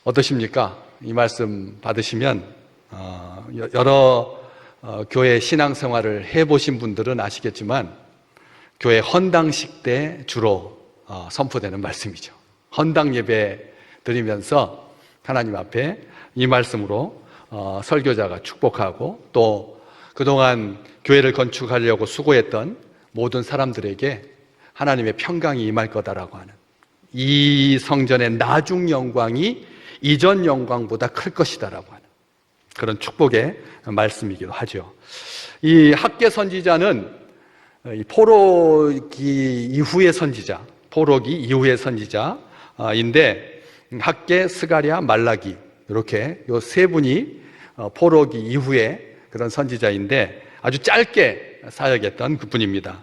어떠십니까? 이 말씀 받으시면 여러 교회 신앙생활을 해보신 분들은 아시겠지만 교회 헌당식 때 주로 선포되는 말씀이죠. 헌당 예배 드리면서 하나님 앞에 이 말씀으로 설교자가 축복하고 또 그동안 교회를 건축하려고 수고했던 모든 사람들에게 하나님의 평강이 임할 거다라고 하는, 이 성전의 나중 영광이 이전 영광보다 클 것이다라고 하는 그런 축복의 말씀이기도 하죠. 이 학개 선지자는 포로기 이후의 선지자, 포로기 이후의 선지자인데, 학개, 스가랴, 말라기, 이렇게 요 세 분이 포로기 이후의 그런 선지자인데 아주 짧게 사역했던 그분입니다.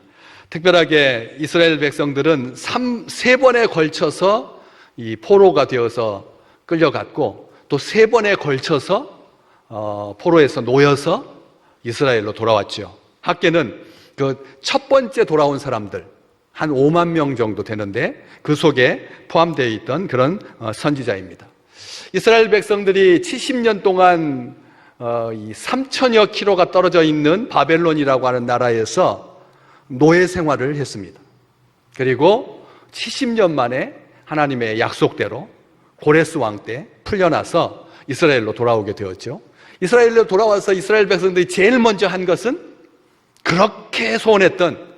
특별하게 이스라엘 백성들은 세 번에 걸쳐서 이 포로가 되어서 끌려갔고, 또 세 번에 걸쳐서 포로에서 놓여서 이스라엘로 돌아왔죠. 학개는 그 첫 번째 돌아온 사람들 한 5만 명 정도 되는데 그 속에 포함되어 있던 그런 선지자입니다. 이스라엘 백성들이 70년 동안 이 3천여 킬로가 떨어져 있는 바벨론이라고 하는 나라에서 노예 생활을 했습니다. 그리고 70년 만에 하나님의 약속대로 고레스 왕 때 풀려나서 이스라엘로 돌아오게 되었죠. 이스라엘로 돌아와서 이스라엘 백성들이 제일 먼저 한 것은 그렇게 소원했던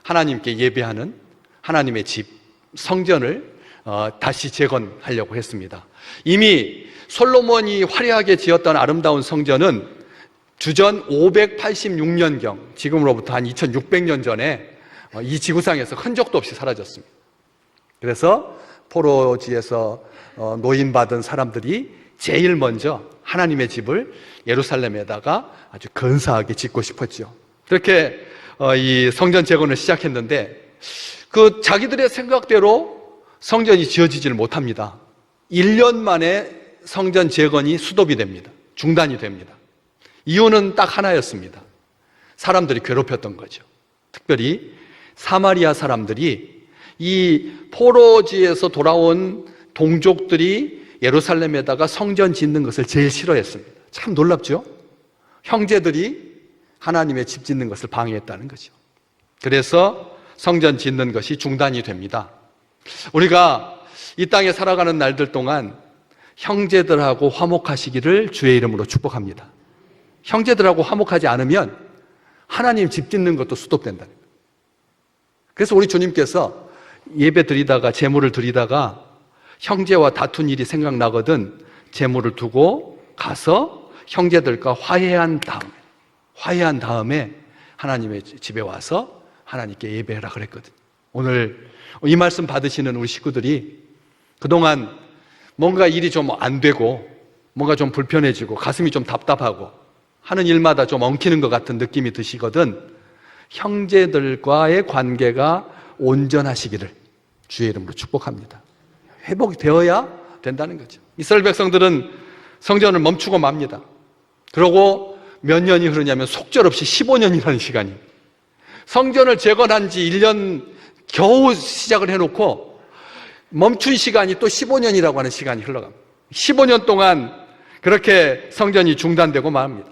하나님께 예배하는 하나님의 집, 성전을 다시 재건하려고 했습니다. 이미 솔로몬이 화려하게 지었던 아름다운 성전은 주전 586년경, 지금으로부터 한 2600년 전에 이 지구상에서 흔적도 없이 사라졌습니다. 그래서 포로지에서 노인받은 사람들이 제일 먼저 하나님의 집을 예루살렘에다가 아주 근사하게 짓고 싶었죠. 그렇게 이 성전 재건을 시작했는데 그 자기들의 생각대로 성전이 지어지지를 못합니다. 1년 만에 성전 재건이 수도비 됩니다. 중단이 됩니다. 이유는 딱 하나였습니다. 사람들이 괴롭혔던 거죠. 특별히 사마리아 사람들이 이 포로지에서 돌아온 동족들이 예루살렘에다가 성전 짓는 것을 제일 싫어했습니다. 참 놀랍죠? 형제들이 하나님의 집 짓는 것을 방해했다는 거죠. 그래서 성전 짓는 것이 중단이 됩니다. 우리가 이 땅에 살아가는 날들 동안 형제들하고 화목하시기를 주의 이름으로 축복합니다. 형제들하고 화목하지 않으면 하나님 집 짓는 것도 수독된다는 거예요. 그래서 우리 주님께서 예배 드리다가, 제물을 드리다가 형제와 다툰 일이 생각나거든 제물을 두고 가서 형제들과 화해한 다음에 하나님의 집에 와서 하나님께 예배하라 그랬거든요. 오늘 이 말씀 받으시는 우리 식구들이 그동안 뭔가 일이 좀 안 되고 뭔가 좀 불편해지고 가슴이 좀 답답하고 하는 일마다 좀 엉키는 것 같은 느낌이 드시거든 형제들과의 관계가 온전하시기를 주의 이름으로 축복합니다. 회복이 되어야 된다는 거죠. 이스라엘 백성들은 성전을 멈추고 맙니다. 그러고 몇 년이 흐르냐면 속절없이 15년이라는 시간이, 성전을 재건한 지 1년 겨우 시작을 해놓고 멈춘 시간이 또 15년이라고 하는 시간이 흘러갑니다. 15년 동안 그렇게 성전이 중단되고 맙니다.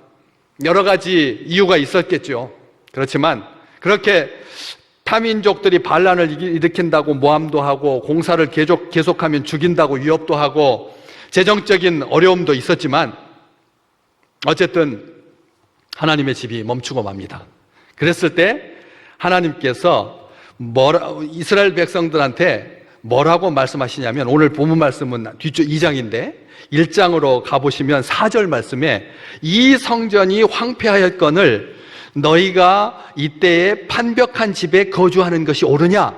여러 가지 이유가 있었겠죠. 그렇지만 그렇게 타민족들이 반란을 일으킨다고 모함도 하고 공사를 계속하면 죽인다고 위협도 하고 재정적인 어려움도 있었지만 어쨌든 하나님의 집이 멈추고 맙니다. 그랬을 때 하나님께서 이스라엘 백성들한테 뭐라고 말씀하시냐면, 오늘 본문 말씀은 뒤쪽 2장인데 1장으로 가보시면 4절 말씀에 이 성전이 황폐하였거늘 너희가 이때에 판벽한 집에 거주하는 것이 옳으냐?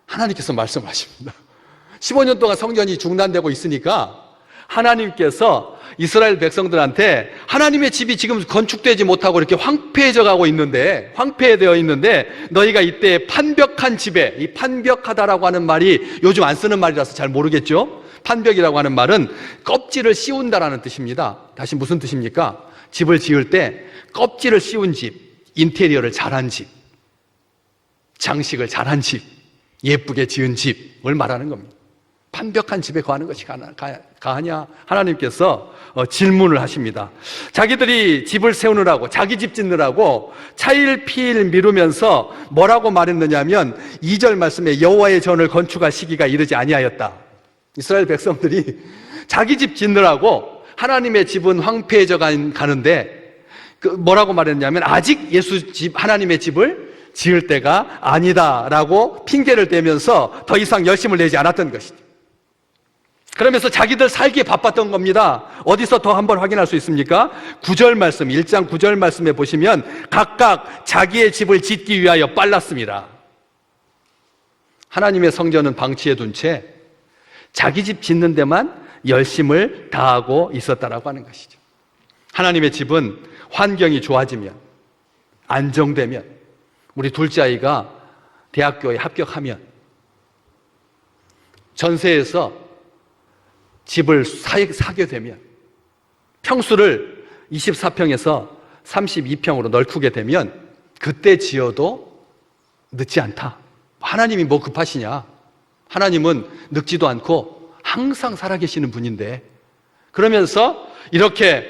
하나님께서 말씀하십니다. 15년 동안 성전이 중단되고 있으니까 하나님께서 이스라엘 백성들한테 하나님의 집이 지금 건축되지 못하고 이렇게 황폐해져 있는데 너희가 이때 판벽한 집에, 이 판벽하다라고 하는 말이 요즘 안 쓰는 말이라서 잘 모르겠죠? 판벽이라고 하는 말은 껍질을 씌운다라는 뜻입니다. 다시 무슨 뜻입니까? 집을 지을 때 껍질을 씌운 집, 인테리어를 잘한 집, 장식을 잘한 집, 예쁘게 지은 집을 말하는 겁니다. 완벽한 집에 거하는 것이 가하냐? 하나님께서 질문을 하십니다. 자기들이 집을 세우느라고, 자기 집 짓느라고 차일피일 미루면서 뭐라고 말했느냐면 2절 말씀에 여호와의 전을 건축할 시기가 이르지 아니하였다. 이스라엘 백성들이 자기 집 짓느라고 하나님의 집은 황폐해져 가는데 뭐라고 말했냐면 아직 예수 집, 하나님의 집을 지을 때가 아니다라고 핑계를 대면서 더 이상 열심을 내지 않았던 것이죠. 그러면서 자기들 살기에 바빴던 겁니다. 어디서 더 한번 확인할 수 있습니까? 9절 말씀, 1장 9절 말씀에 보시면 각각 자기의 집을 짓기 위하여 빨랐습니다. 하나님의 성전은 방치해 둔 채 자기 집 짓는 데만 열심을 다하고 있었다라고 하는 것이죠. 하나님의 집은 환경이 좋아지면, 안정되면, 우리 둘째 아이가 대학교에 합격하면, 전세에서 집을 사게 되면, 평수를 24평에서 32평으로 넓히게 되면 그때 지어도 늦지 않다. 하나님이 뭐 급하시냐? 하나님은 늙지도 않고 항상 살아계시는 분인데, 그러면서 이렇게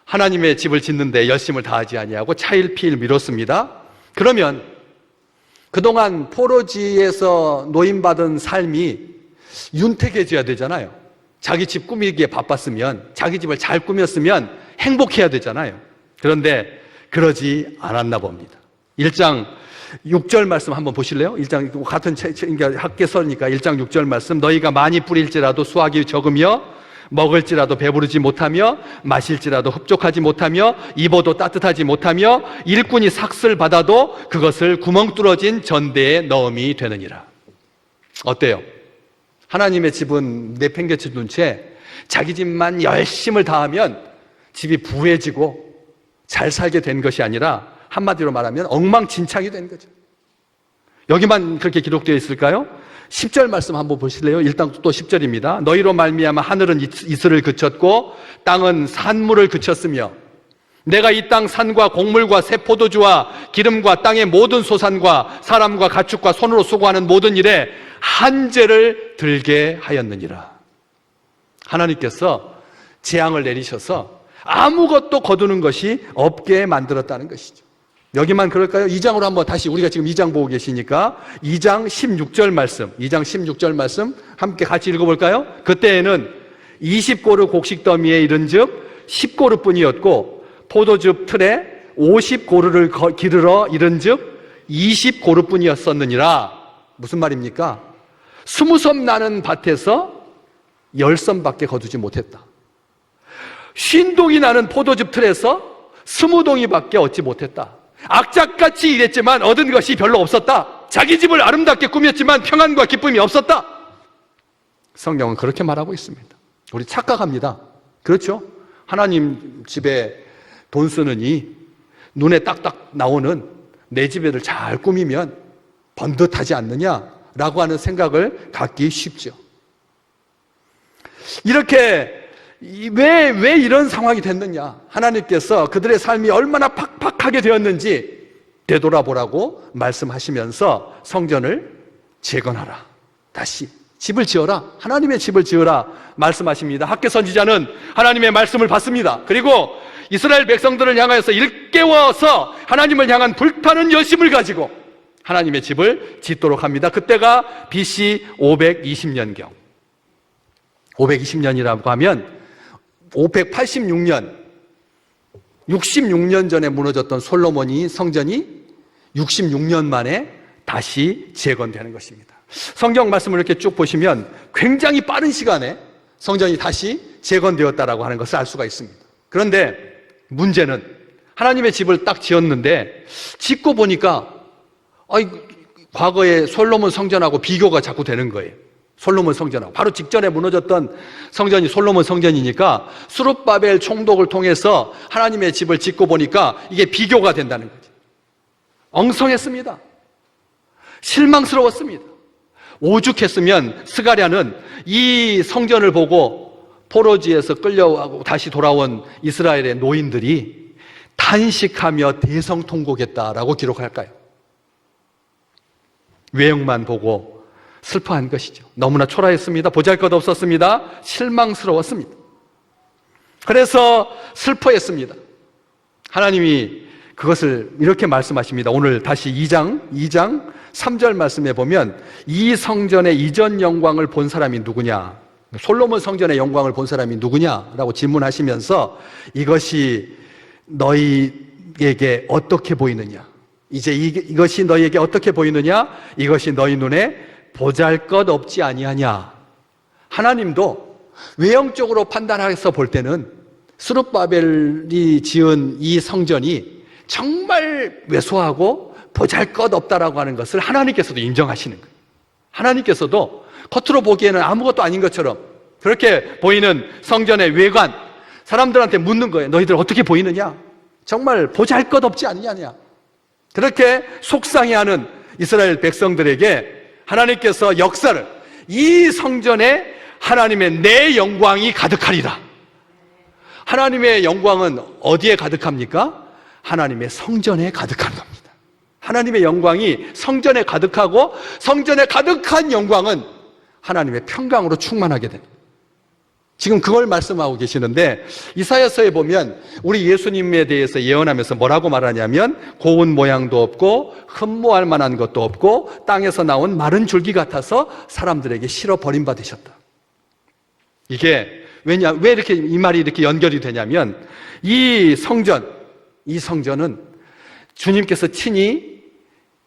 하나님의 집을 짓는데 열심을 다하지 아니하고 차일피일 미뤘습니다. 그러면 그동안 포로지에서 노임받은 삶이 윤택해져야 되잖아요. 자기 집 꾸미기에 바빴으면, 자기 집을 잘 꾸몄으면 행복해야 되잖아요. 그런데 그러지 않았나 봅니다. 1장 6절 말씀 한번 보실래요? 1장 같은 학개서니까 1장 6절 말씀. 너희가 많이 뿌릴지라도 수확이 적으며 먹을지라도 배부르지 못하며 마실지라도 흡족하지 못하며 입어도 따뜻하지 못하며 일꾼이 삭슬 받아도 그것을 구멍 뚫어진 전대에 넣음이 되느니라. 어때요? 하나님의 집은 내팽개쳐 둔 채 자기 집만 열심을 다하면 집이 부해지고 잘 살게 된 것이 아니라 한마디로 말하면 엉망진창이 된 거죠. 여기만 그렇게 기록되어 있을까요? 10절 말씀 한번 보실래요? 일단 또 10절입니다. 너희로 말미암아 하늘은 이슬을 그쳤고 땅은 산물을 그쳤으며 내가 이 땅 산과 곡물과 새 포도주와 기름과 땅의 모든 소산과 사람과 가축과 손으로 수고하는 모든 일에 한죄를 들게 하였느니라. 하나님께서 재앙을 내리셔서 아무것도 거두는 것이 없게 만들었다는 것이죠. 여기만 그럴까요? 2장으로 한번 다시, 우리가 지금 2장 보고 계시니까 2장 16절 말씀, 2장 16절 말씀 함께 같이 읽어볼까요? 그때에는 20고루 곡식 더미에 이른즉 10고루 뿐이었고 포도즙 틀에 50고루를 기르러 이른즉 20고루 뿐이었었느니라. 무슨 말입니까? 20섬 나는 밭에서 10섬밖에 거두지 못했다. 50동이 나는 포도즙 틀에서 20동이밖에 얻지 못했다. 악착같이 일했지만 얻은 것이 별로 없었다. 자기 집을 아름답게 꾸몄지만 평안과 기쁨이 없었다. 성경은 그렇게 말하고 있습니다. 우리 착각합니다. 그렇죠? 하나님 집에 돈 쓰느니 눈에 딱딱 나오는 내 집에를 잘 꾸미면 번듯하지 않느냐라고 하는 생각을 갖기 쉽죠. 이렇게 왜 이런 상황이 됐느냐? 하나님께서 그들의 삶이 얼마나 팍팍하게 되었는지 되돌아보라고 말씀하시면서 성전을 재건하라. 다시 집을 지어라. 하나님의 집을 지어라 말씀하십니다. 학개 선지자는 하나님의 말씀을 받습니다. 그리고 이스라엘 백성들을 향하여서 일깨워서 하나님을 향한 불타는 열심을 가지고 하나님의 집을 짓도록 합니다. 그때가 BC 520년경. 520년이라고 하면 586년, 66년 전에 무너졌던 솔로몬이 성전이 66년 만에 다시 재건되는 것입니다. 성경 말씀을 이렇게 쭉 보시면 굉장히 빠른 시간에 성전이 다시 재건되었다라고 하는 것을 알 수가 있습니다. 그런데 문제는 하나님의 집을 딱 지었는데 짓고 보니까 과거에 솔로몬 성전하고 비교가 자꾸 되는 거예요. 솔로몬 성전하고 바로 직전에 무너졌던 성전이 솔로몬 성전이니까 스룹바벨 총독을 통해서 하나님의 집을 짓고 보니까 이게 비교가 된다는 거죠. 엉성했습니다. 실망스러웠습니다. 오죽했으면 스가랴는 이 성전을 보고 포로지에서 끌려가고 다시 돌아온 이스라엘의 노인들이 탄식하며 대성통곡했다라고 기록할까요? 외형만 보고 슬퍼한 것이죠. 너무나 초라했습니다. 보잘것없었습니다. 실망스러웠습니다. 그래서 슬퍼했습니다. 하나님이 그것을 이렇게 말씀하십니다. 오늘 다시 2장 3절 말씀에 보면 이 성전의 이전 영광을 본 사람이 누구냐? 솔로몬 성전의 영광을 본 사람이 누구냐라고 질문하시면서 이것이 너희에게 어떻게 보이느냐? 이제 이것이 너희에게 어떻게 보이느냐? 이것이 너희 눈에 보잘것없지 아니하냐? 하나님도 외형적으로 판단해서 볼 때는 스룹바벨이 지은 이 성전이 정말 왜소하고 보잘것없다라고 하는 것을 하나님께서도 인정하시는 거예요. 하나님께서도 겉으로 보기에는 아무것도 아닌 것처럼 그렇게 보이는 성전의 외관, 사람들한테 묻는 거예요. 너희들 어떻게 보이느냐? 정말 보잘것없지 않느냐? 그렇게 속상해하는 이스라엘 백성들에게 하나님께서 역사를, 이 성전에 하나님의 내 영광이 가득하리라. 하나님의 영광은 어디에 가득합니까? 하나님의 성전에 가득한 겁니다. 하나님의 영광이 성전에 가득하고, 성전에 가득한 영광은 하나님의 평강으로 충만하게 됩니다. 지금 그걸 말씀하고 계시는데, 이사야서에 보면 우리 예수님에 대해서 예언하면서 뭐라고 말하냐면, 고운 모양도 없고 흠모할 만한 것도 없고 땅에서 나온 마른 줄기 같아서 사람들에게 실어 버림받으셨다. 이게 왜 이렇게 이 말이 이렇게 연결이 되냐면, 이 성전은 주님께서 친히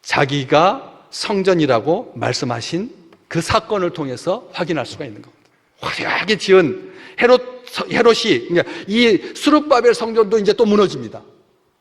자기가 성전이라고 말씀하신 그 사건을 통해서 확인할 수가 있는 겁니다. 화려하게 지은 헤롯이, 그러니까 이 스룹바벨 성전도 이제 또 무너집니다.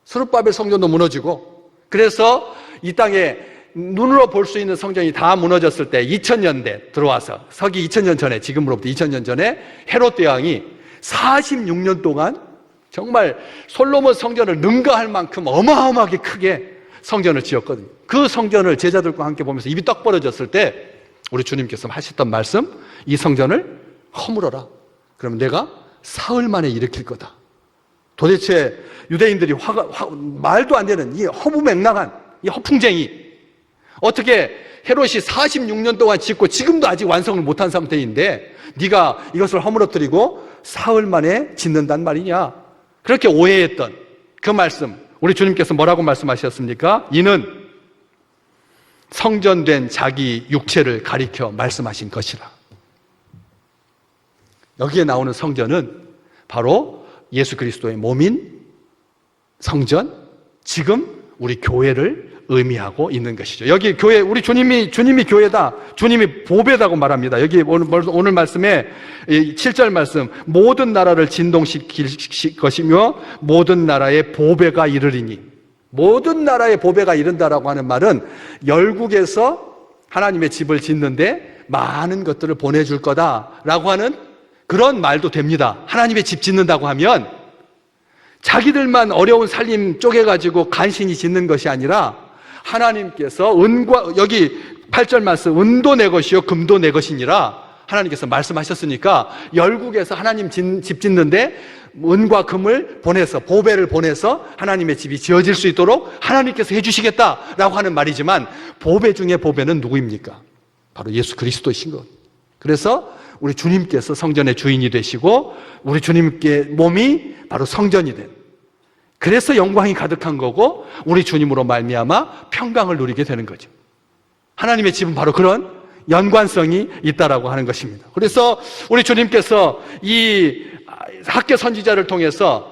스룹바벨 성전도 무너지고, 그래서 이 땅에 눈으로 볼 수 있는 성전이 다 무너졌을 때 2000년대 들어와서, 서기 2000년 전에, 지금으로부터 2000년 전에 헤롯 대왕이 46년 동안 정말 솔로몬 성전을 능가할 만큼 어마어마하게 크게 성전을 지었거든요. 그 성전을 제자들과 함께 보면서 입이 떡 벌어졌을 때 우리 주님께서 하셨던 말씀, 이 성전을 허물어라. 그러면 내가 사흘 만에 일으킬 거다. 도대체 유대인들이 말도 안 되는 이 허무맹랑한 이 허풍쟁이, 어떻게 헤롯이 46년 동안 짓고 지금도 아직 완성을 못한 상태인데 네가 이것을 허물어뜨리고 사흘 만에 짓는단 말이냐? 그렇게 오해했던 그 말씀, 우리 주님께서 뭐라고 말씀하셨습니까? 이는 성전된 자기 육체를 가리켜 말씀하신 것이라. 여기에 나오는 성전은 바로 예수 그리스도의 몸인 성전, 지금 우리 교회를 의미하고 있는 것이죠. 여기 교회, 우리 주님이 교회다, 주님이 보배다고 말합니다. 여기 오늘 말씀에 7절 말씀, 모든 나라를 진동시킬 것이며 모든 나라의 보배가 이르리니, 모든 나라의 보배가 이른다라고 하는 말은 열국에서 하나님의 집을 짓는데 많은 것들을 보내줄 거다라고 하는 그런 말도 됩니다. 하나님의 집 짓는다고 하면 자기들만 어려운 살림 쪼개가지고 간신히 짓는 것이 아니라 하나님께서 은과, 여기 8절 말씀, 은도 내 것이요 금도 내 것이니라 하나님께서 말씀하셨으니까 열국에서 하나님 집 짓는데 은과 금을 보내서, 보배를 보내서 하나님의 집이 지어질 수 있도록 하나님께서 해주시겠다라고 하는 말이지만, 보배 중에 보배는 누구입니까? 바로 예수 그리스도이신 것. 그래서 우리 주님께서 성전의 주인이 되시고 우리 주님께 몸이 바로 성전이 된, 그래서 영광이 가득한 거고 우리 주님으로 말미암아 평강을 누리게 되는 거죠. 하나님의 집은 바로 그런 연관성이 있다라고 하는 것입니다. 그래서 우리 주님께서 이 학개 선지자를 통해서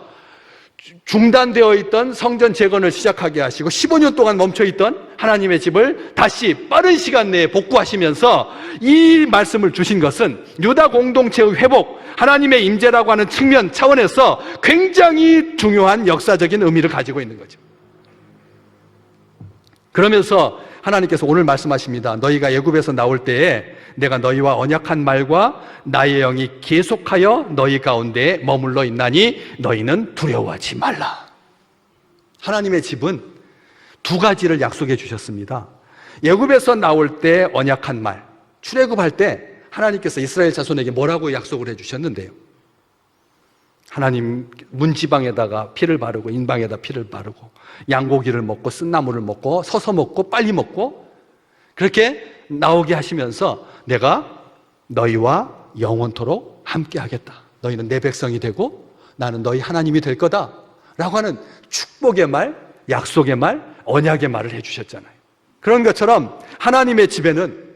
중단되어 있던 성전 재건을 시작하게 하시고 15년 동안 멈춰있던 하나님의 집을 다시 빠른 시간 내에 복구하시면서 이 말씀을 주신 것은 유다 공동체의 회복, 하나님의 임재라고 하는 측면 차원에서 굉장히 중요한 역사적인 의미를 가지고 있는 거죠. 그러면서 하나님께서 오늘 말씀하십니다. 너희가 애굽에서 나올 때에 내가 너희와 언약한 말과 나의 영이 계속하여 너희 가운데에 머물러 있나니 너희는 두려워하지 말라. 하나님의 집은 두 가지를 약속해 주셨습니다. 애굽에서 나올 때 언약한 말, 출애굽할 때 하나님께서 이스라엘 자손에게 뭐라고 약속을 해 주셨는데요? 하나님 문지방에다가 피를 바르고 인방에다 피를 바르고 양고기를 먹고 쓴나물을 먹고 서서 먹고 빨리 먹고 그렇게 나오게 하시면서 내가 너희와 영원토록 함께 하겠다. 너희는 내 백성이 되고 나는 너희 하나님이 될 거다 라고 하는 축복의 말, 약속의 말, 언약의 말을 해주셨잖아요. 그런 것처럼 하나님의 집에는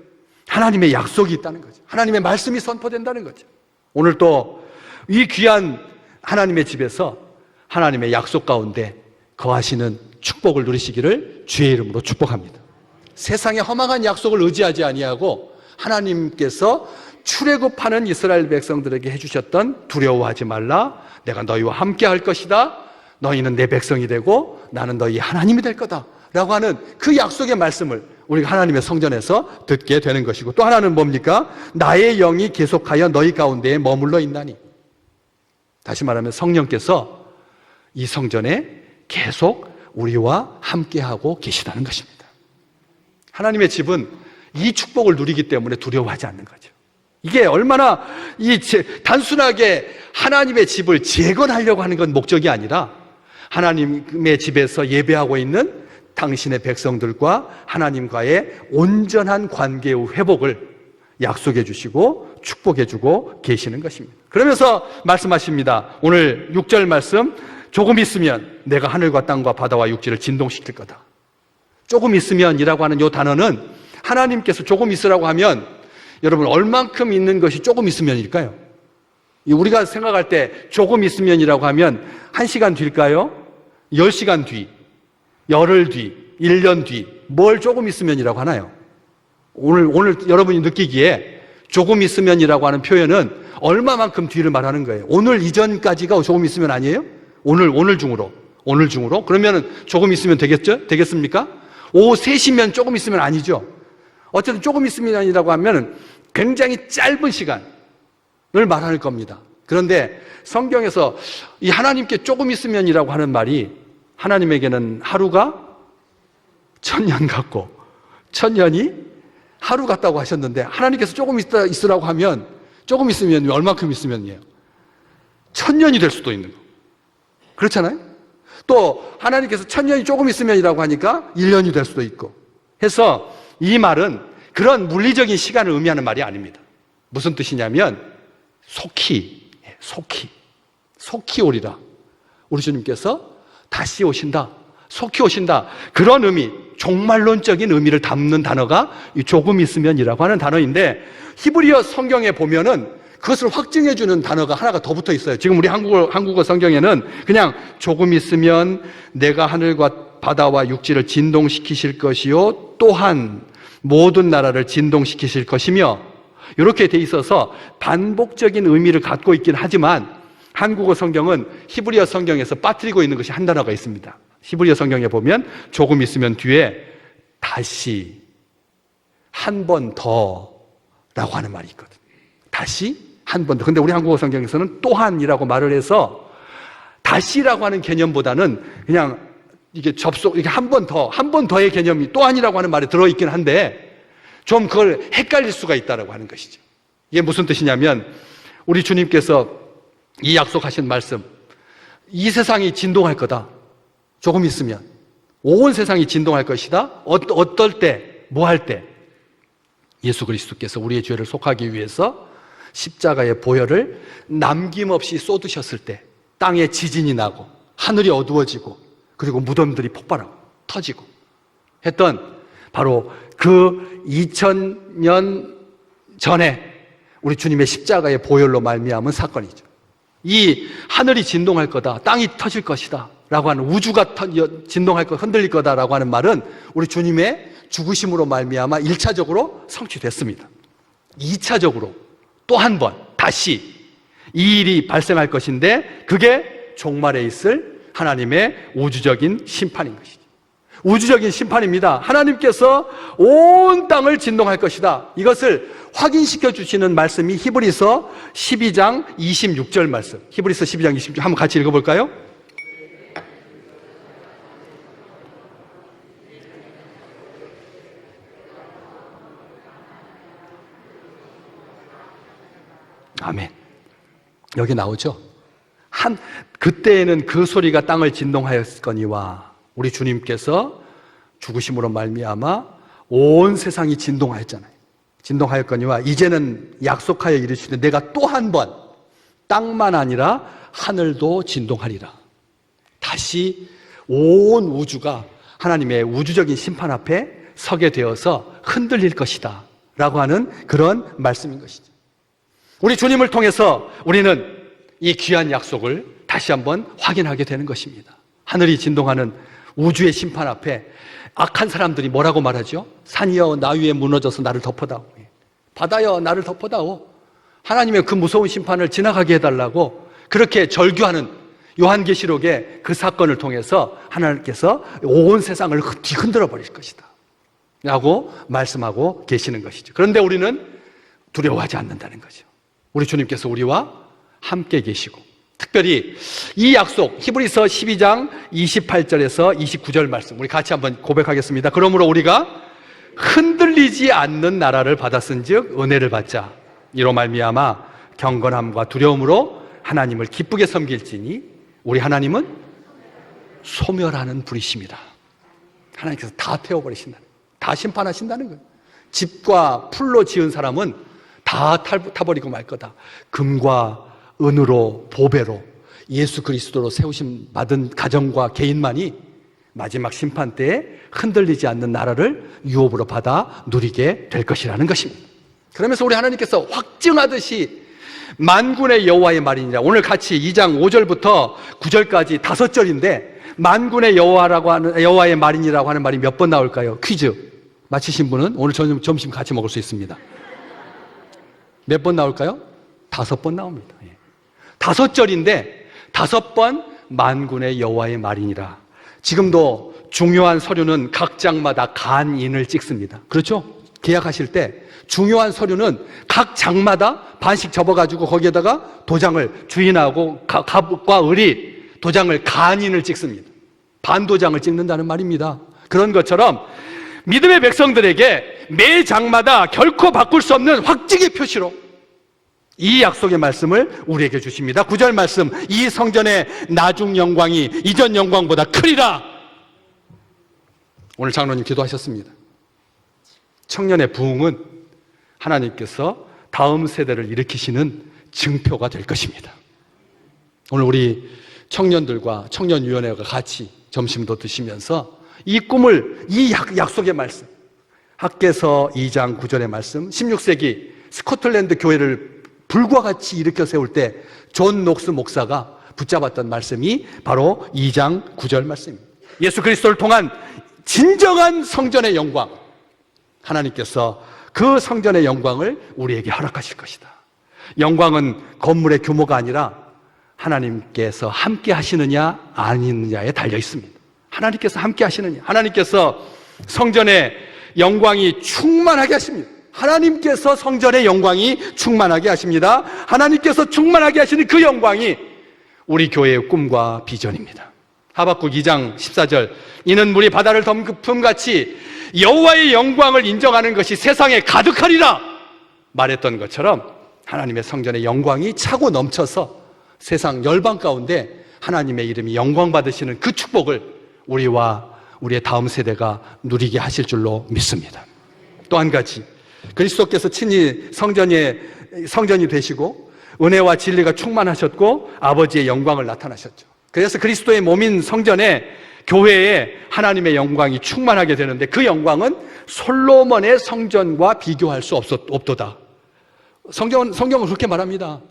하나님의 약속이 있다는 거죠. 하나님의 말씀이 선포된다는 거죠. 오늘 또 이 귀한 하나님의 집에서 하나님의 약속 가운데 거하시는 축복을 누리시기를 주의 이름으로 축복합니다. 세상의 허망한 약속을 의지하지 아니하고 하나님께서 출애굽하는 이스라엘 백성들에게 해주셨던 두려워하지 말라, 내가 너희와 함께 할 것이다, 너희는 내 백성이 되고 나는 너희 하나님이 될 거다 라고 하는 그 약속의 말씀을 우리가 하나님의 성전에서 듣게 되는 것이고, 또 하나는 뭡니까? 나의 영이 계속하여 너희 가운데에 머물러 있나니. 다시 말하면 성령께서 이 성전에 계속 우리와 함께하고 계시다는 것입니다. 하나님의 집은 이 축복을 누리기 때문에 두려워하지 않는 거죠. 이게 얼마나 단순하게 하나님의 집을 재건하려고 하는 건 목적이 아니라 하나님의 집에서 예배하고 있는 당신의 백성들과 하나님과의 온전한 관계의 회복을 약속해 주시고 축복해 주고 계시는 것입니다. 그러면서 말씀하십니다. 오늘 6절 말씀, 조금 있으면 내가 하늘과 땅과 바다와 육지를 진동시킬 거다. 조금 있으면이라고 하는 이 단어는 하나님께서 조금 있으라고 하면 여러분 얼만큼 있는 것이 조금 있으면일까요? 우리가 생각할 때 조금 있으면이라고 하면 1시간 뒤일까요? 10시간 뒤, 열흘 뒤, 1년 뒤, 뭘 조금 있으면이라고 하나요? 오늘 여러분이 느끼기에 조금 있으면이라고 하는 표현은 얼마만큼 뒤를 말하는 거예요. 오늘 이전까지가 조금 있으면 아니에요? 오늘 중으로. 그러면 조금 있으면 되겠습니까? 오후 3시면 조금 있으면 아니죠. 어쨌든 조금 있으면이라고 하면 굉장히 짧은 시간을 말하는 겁니다. 그런데 성경에서 이 하나님께 조금 있으면이라고 하는 말이 하나님에게는 하루가 1000년 같고 1000년이 하루 같다고 하셨는데, 하나님께서 조금 있으라고 하면 조금 있으면 얼마큼 있으면이에요? 1000년이 될 수도 있는 거. 그렇잖아요? 또 하나님께서 1000년이 조금 있으면이라고 하니까 1년이 될 수도 있고 해서 이 말은 그런 물리적인 시간을 의미하는 말이 아닙니다. 무슨 뜻이냐면 속히 오리라. 우리 주님께서 다시 오신다, 속히 오신다, 그런 의미, 종말론적인 의미를 담는 단어가 조금 있으면이라고 하는 단어인데, 히브리어 성경에 보면은 그것을 확증해주는 단어가 하나가 더 붙어 있어요. 지금 우리 한국어 성경에는 그냥 조금 있으면 내가 하늘과 바다와 육지를 진동시키실 것이요 또한 모든 나라를 진동시키실 것이며, 이렇게 돼 있어서 반복적인 의미를 갖고 있긴 하지만 한국어 성경은 히브리어 성경에서 빠뜨리고 있는 것이 한 단어가 있습니다. 히브리어 성경에 보면 조금 있으면 뒤에 다시 한 번 더라고 하는 말이 있거든요. 다시 한 번 더. 근데 우리 한국어 성경에서는 또한이라고 말을 해서 다시라고 하는 개념보다는 그냥 이게 이게 한 번 더의 개념이 또한이라고 하는 말에 들어있긴 한데 좀 그걸 헷갈릴 수가 있다라고 하는 것이죠. 이게 무슨 뜻이냐면 우리 주님께서 이 약속하신 말씀, 이 세상이 진동할 거다. 조금 있으면 온 세상이 진동할 것이다. 어떨 때, 뭐 할 때? 예수 그리스도께서 우리의 죄를 속하기 위해서 십자가의 보혈을 남김없이 쏟으셨을 때, 땅에 지진이 나고 하늘이 어두워지고 그리고 무덤들이 폭발하고 터지고 했던 바로 그 2000년 전에 우리 주님의 십자가의 보혈로 말미암은 사건이죠. 이 하늘이 진동할 거다, 땅이 터질 것이다 라고 하는, 우주가 진동할 거, 흔들릴 거다라고 하는 말은 우리 주님의 죽으심으로 말미암아 1차적으로 성취됐습니다. 2차적으로 또 한 번 다시 이 일이 발생할 것인데, 그게 종말에 있을 하나님의 우주적인 심판인 것이죠. 우주적인 심판입니다. 하나님께서 온 땅을 진동할 것이다. 이것을 확인시켜 주시는 말씀이 히브리서 12장 26절 말씀. 히브리서 12장 26절 한번 같이 읽어볼까요? 아멘. 여기 나오죠? 그때에는 그 소리가 땅을 진동하였거니와 우리 주님께서 죽으심으로 말미암아 온 세상이 진동하였잖아요. 진동하였거니와 이제는 약속하여 이르시되 내가 또 한 번 땅만 아니라 하늘도 진동하리라. 다시 온 우주가 하나님의 우주적인 심판 앞에 서게 되어서 흔들릴 것이다 라고 하는 그런 말씀인 것이죠. 우리 주님을 통해서 우리는 이 귀한 약속을 다시 한번 확인하게 되는 것입니다. 하늘이 진동하는 우주의 심판 앞에 악한 사람들이 뭐라고 말하죠? 산이여 나 위에 무너져서 나를 덮어다오. 바다여 나를 덮어다오. 하나님의 그 무서운 심판을 지나가게 해달라고 그렇게 절규하는 요한계시록의 그 사건을 통해서 하나님께서 온 세상을 흔들어 버릴 것이다 라고 말씀하고 계시는 것이죠. 그런데 우리는 두려워하지 않는다는 거죠. 우리 주님께서 우리와 함께 계시고, 특별히 이 약속 히브리서 12장 28절에서 29절 말씀 우리 같이 한번 고백하겠습니다. 그러므로 우리가 흔들리지 않는 나라를 받았은즉 은혜를 받자. 이로 말미암아 경건함과 두려움으로 하나님을 기쁘게 섬길지니 우리 하나님은 소멸하는 불이십니다. 하나님께서 다 태워버리신다는 거예요. 다 심판하신다는 거예요. 집과 풀로 지은 사람은 다 타버리고 말 거다. 금과 은으로 보배로 예수 그리스도로 세우심 받은 가정과 개인만이 마지막 심판 때에 흔들리지 않는 나라를 유업으로 받아 누리게 될 것이라는 것입니다. 그러면서 우리 하나님께서 확증하듯이 만군의 여호와의 말이니라. 오늘 같이 2장 5절부터 9절까지 5절인데 만군의 여호와라고 하는 여호와의 말이니라고 하는 말이 몇 번 나올까요? 퀴즈 맞히신 분은 오늘 점심 같이 먹을 수 있습니다. 몇 번 나올까요? 5번 나옵니다. 5절인데 5번 만군의 여호와의 말이니라. 지금도 중요한 서류는 각 장마다 간인을 찍습니다. 그렇죠? 계약하실 때 중요한 서류는 각 장마다 반씩 접어가지고 거기에다가 도장을 주인하고 갑과 을이 도장을 간인을 찍습니다. 반도장을 찍는다는 말입니다. 그런 것처럼 믿음의 백성들에게 매 장마다 결코 바꿀 수 없는 확증의 표시로 이 약속의 말씀을 우리에게 주십니다. 9절 말씀, 이 성전의 나중 영광이 이전 영광보다 크리라. 오늘 장로님 기도하셨습니다. 청년의 부흥은 하나님께서 다음 세대를 일으키시는 증표가 될 것입니다. 오늘 우리 청년들과 청년위원회가 같이 점심도 드시면서 이 꿈을, 이 약속의 말씀, 학개서 2장 9절의 말씀, 16세기 스코틀랜드 교회를 불과 같이 일으켜 세울 때 존 녹스 목사가 붙잡았던 말씀이 바로 2장 9절 말씀입니다. 예수 그리스도를 통한 진정한 성전의 영광, 하나님께서 그 성전의 영광을 우리에게 허락하실 것이다. 영광은 건물의 규모가 아니라 하나님께서 함께 하시느냐 아니느냐에 달려 있습니다. 하나님께서 함께 하시느냐, 하나님께서 성전의 영광이 충만하게 하십니다. 하나님께서 성전의 영광이 충만하게 하십니다. 하나님께서 충만하게 하시는 그 영광이 우리 교회의 꿈과 비전입니다. 하박국 2장 14절, 이는 물이 바다를 덮음같이 여호와의 영광을 인정하는 것이 세상에 가득하리라 말했던 것처럼 하나님의 성전의 영광이 차고 넘쳐서 세상 열방 가운데 하나님의 이름이 영광 받으시는 그 축복을 우리와 우리의 다음 세대가 누리게 하실 줄로 믿습니다. 또 한 가지, 그리스도께서 친히 성전이 되시고 은혜와 진리가 충만하셨고 아버지의 영광을 나타나셨죠. 그래서 그리스도의 몸인 성전에, 교회에 하나님의 영광이 충만하게 되는데 그 영광은 솔로몬의 성전과 비교할 수 없도다. 성경은 그렇게 말합니다.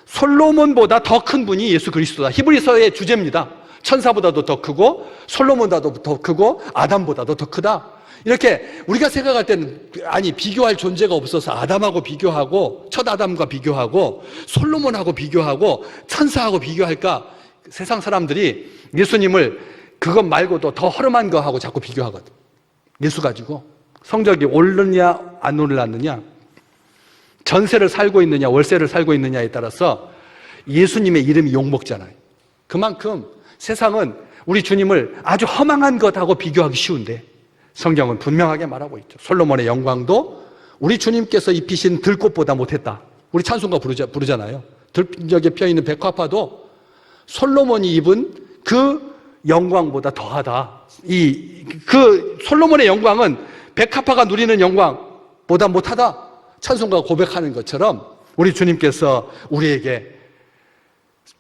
솔로몬보다 더 큰 분이 예수 그리스도다. 히브리서의 주제입니다. 천사보다도 더 크고 솔로몬보다도 더 크고 아담보다도 더 크다. 이렇게 우리가 생각할 때는 아니 비교할 존재가 없어서 아담하고 비교하고 첫 아담과 비교하고 솔로몬하고 비교하고 천사하고 비교할까? 세상 사람들이 예수님을 그것 말고도 더 허름한 거하고 자꾸 비교하거든. 예수 가지고 성적이 오르느냐 안 오르느냐, 전세를 살고 있느냐 월세를 살고 있느냐에 따라서 예수님의 이름이 욕먹잖아요. 그만큼 세상은 우리 주님을 아주 허망한 것하고 비교하기 쉬운데 성경은 분명하게 말하고 있죠. 솔로몬의 영광도 우리 주님께서 입히신 들꽃보다 못했다. 우리 찬송가 부르잖아요. 들녘에 펴있는 백화파도 솔로몬이 입은 그 영광보다 더하다. 그 솔로몬의 영광은 백합화가 누리는 영광보다 못하다 찬송가 고백하는 것처럼 우리 주님께서 우리에게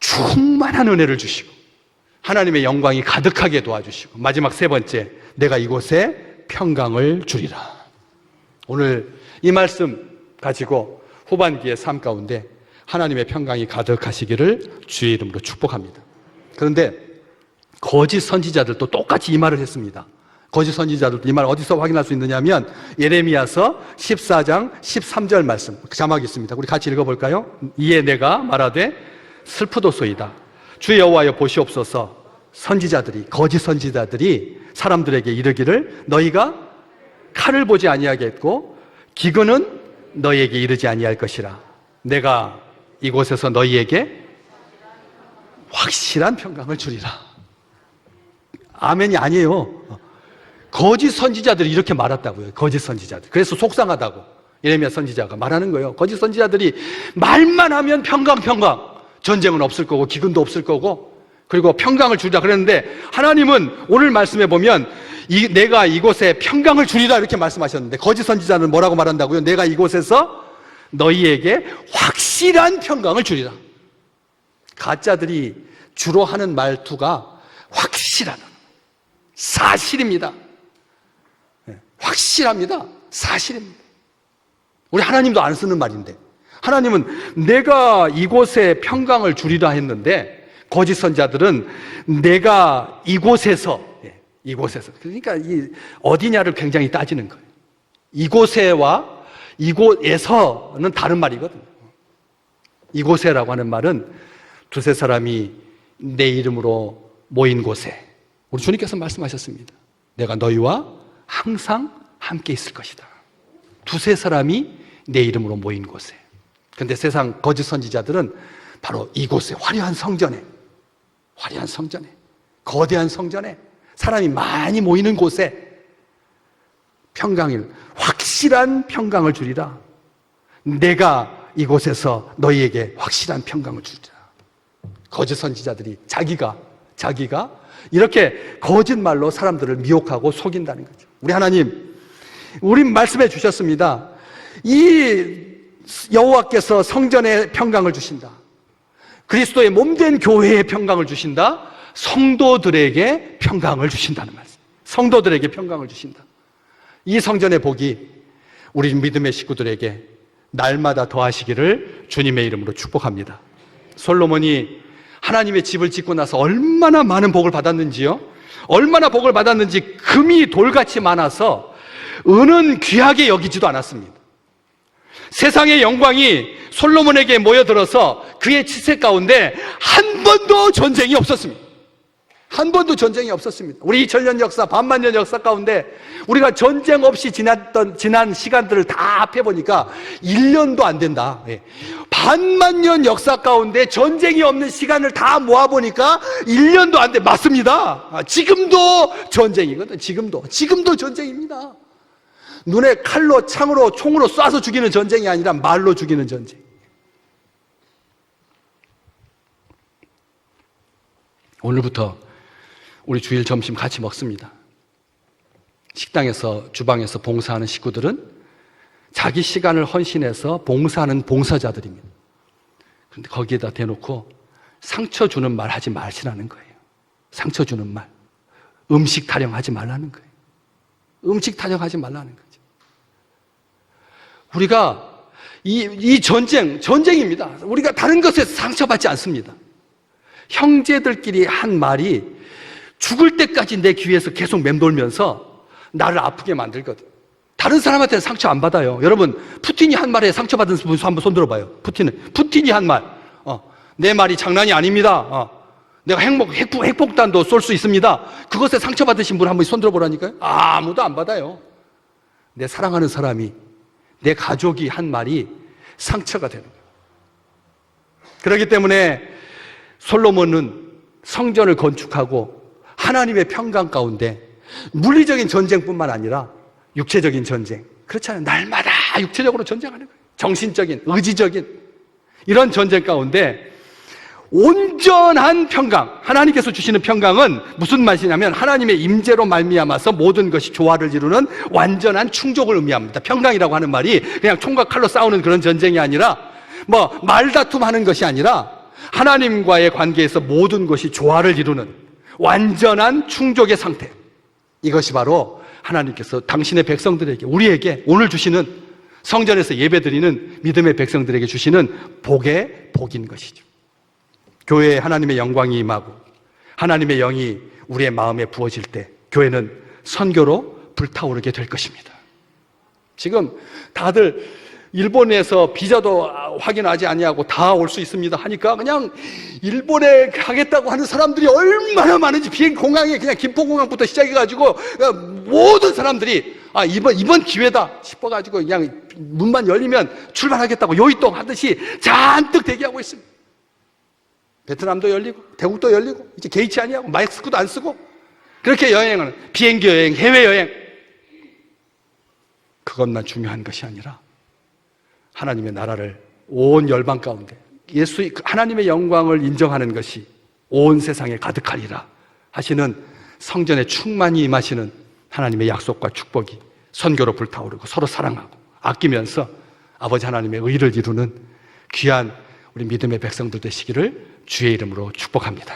충만한 은혜를 주시고 하나님의 영광이 가득하게 도와주시고 마지막 세 번째, 내가 이곳에 평강을 주리라. 오늘 이 말씀 가지고 후반기의 삶 가운데 하나님의 평강이 가득하시기를 주의 이름으로 축복합니다. 그런데 거짓 선지자들도 똑같이 이 말을 했습니다. 거짓 선지자들도 이 말 어디서 확인할 수 있느냐면 예레미야서 14장 13절 말씀, 자막이 있습니다. 우리 같이 읽어볼까요? 이에 내가 말하되 슬프도소이다. 주 여호와여 보시옵소서. 선지자들이, 거짓 선지자들이 사람들에게 이르기를 너희가 칼을 보지 아니하겠고 기근은 너희에게 이르지 아니할 것이라. 내가 이곳에서 너희에게 확실한 평강을 주리라. 아멘이 아니에요. 거짓 선지자들이 이렇게 말했다고요. 거짓 선지자들. 그래서 속상하다고 예레미야 선지자가 말하는 거예요. 거짓 선지자들이 말만 하면 평강. 전쟁은 없을 거고 기근도 없을 거고 그리고 평강을 주리라 그랬는데 하나님은 오늘 말씀해 보면 내가 이곳에 평강을 주리라 이렇게 말씀하셨는데 거짓 선지자는 뭐라고 말한다고요? 내가 이곳에서 너희에게 확실한 평강을 주리라. 가짜들이 주로 하는 말투가 확실한, 사실입니다. 확실합니다. 사실입니다. 우리 하나님도 안 쓰는 말인데 하나님은 내가 이곳에 평강을 주리라 했는데 거짓 선자들은 내가 이곳에서 그러니까 이 어디냐를 굉장히 따지는 거예요. 이곳에와 이곳에서는 다른 말이거든요. 이곳에라고 하는 말은 두세 사람이 내 이름으로 모인 곳에 우리 주님께서 말씀하셨습니다. 내가 너희와 항상 함께 있을 것이다. 두세 사람이 내 이름으로 모인 곳에. 그런데 세상 거짓 선지자들은 바로 이곳에 화려한 성전에 거대한 성전에 사람이 많이 모이는 곳에 확실한 평강을 주리라. 내가 이곳에서 너희에게 확실한 평강을 주리라. 거짓 선지자들이 자기가 이렇게 거짓말로 사람들을 미혹하고 속인다는 거죠. 우리 하나님, 우리 말씀해 주셨습니다. 이 여호와께서 성전에 평강을 주신다. 그리스도의 몸된 교회에 평강을 주신다. 성도들에게 평강을 주신다는 말씀. 성도들에게 평강을 주신다. 이 성전의 복이 우리 믿음의 식구들에게 날마다 더하시기를 주님의 이름으로 축복합니다. 솔로몬이 하나님의 집을 짓고 나서 얼마나 많은 복을 받았는지요? 얼마나 복을 받았는지 금이 돌같이 많아서 은은 귀하게 여기지도 않았습니다. 세상의 영광이 솔로몬에게 모여들어서 그의 치세 가운데 한 번도 전쟁이 없었습니다. 한 번도 전쟁이 없었습니다. 우리 2000년 역사, 반만년 역사 가운데 우리가 전쟁 없이 지난 시간들을 다 합해보니까 1년도 안 된다. 반만년 역사 가운데 전쟁이 없는 시간을 다 모아보니까 1년도 안 돼. 맞습니다. 지금도 전쟁이거든. 지금도 전쟁입니다. 눈에 칼로, 창으로, 총으로 쏴서 죽이는 전쟁이 아니라 말로 죽이는 전쟁. 오늘부터 우리 주일 점심 같이 먹습니다. 식당에서, 주방에서 봉사하는 식구들은 자기 시간을 헌신해서 봉사하는 봉사자들입니다. 그런데 거기에다 대놓고 상처 주는 말 하지 마시라는 거예요. 상처 주는 말. 음식 타령하지 말라는 거예요. 음식 타령하지 말라는 거죠. 우리가 이 전쟁입니다. 우리가 다른 것에 상처받지 않습니다. 형제들끼리 한 말이 죽을 때까지 내 귀에서 계속 맴돌면서 나를 아프게 만들거든. 다른 사람한테는 상처 안 받아요. 여러분, 푸틴이 한 말에 상처받은 분 한번 손 들어봐요. 푸틴이 한 말. 내 말이 장난이 아닙니다. 내가 핵폭탄도 쏠 수 있습니다. 그것에 상처받으신 분 한번 손 들어보라니까요. 아무도 안 받아요. 내 사랑하는 사람이, 내 가족이 한 말이 상처가 되는 거예요. 그렇기 때문에 솔로몬은 성전을 건축하고 하나님의 평강 가운데 물리적인 전쟁뿐만 아니라 육체적인 전쟁, 그렇잖아요. 날마다 육체적으로 전쟁하는 거예요. 정신적인, 의지적인 이런 전쟁 가운데 온전한 평강, 하나님께서 주시는 평강은 무슨 말이냐면 하나님의 임재로 말미암아서 모든 것이 조화를 이루는 완전한 충족을 의미합니다. 평강이라고 하는 말이 그냥 총과 칼로 싸우는 그런 전쟁이 아니라 말다툼하는 것이 아니라 하나님과의 관계에서 모든 것이 조화를 이루는 완전한 충족의 상태. 이것이 바로 하나님께서 당신의 백성들에게, 우리에게 오늘 주시는, 성전에서 예배드리는 믿음의 백성들에게 주시는 복의 복인 것이죠. 교회에 하나님의 영광이 임하고 하나님의 영이 우리의 마음에 부어질 때 교회는 선교로 불타오르게 될 것입니다. 지금 다들 일본에서 비자도 확인하지 아니하고 다 올 수 있습니다 하니까 그냥 일본에 가겠다고 하는 사람들이 얼마나 많은지, 비행 공항에 그냥 김포공항부터 시작해가지고 모든 사람들이 이번 기회다 싶어가지고 그냥 문만 열리면 출발하겠다고 요이동 하듯이 잔뜩 대기하고 있습니다. 베트남도 열리고 태국도 열리고 이제 개의치 아니하고 마스크도 안 쓰고 그렇게 여행을, 비행기 여행, 해외여행, 그것만 중요한 것이 아니라 하나님의 나라를 온 열방 가운데 하나님의 영광을 인정하는 것이 온 세상에 가득하리라 하시는 성전에 충만히 임하시는 하나님의 약속과 축복이 선교로 불타오르고 서로 사랑하고 아끼면서 아버지 하나님의 의를 이루는 귀한 우리 믿음의 백성들 되시기를 주의 이름으로 축복합니다.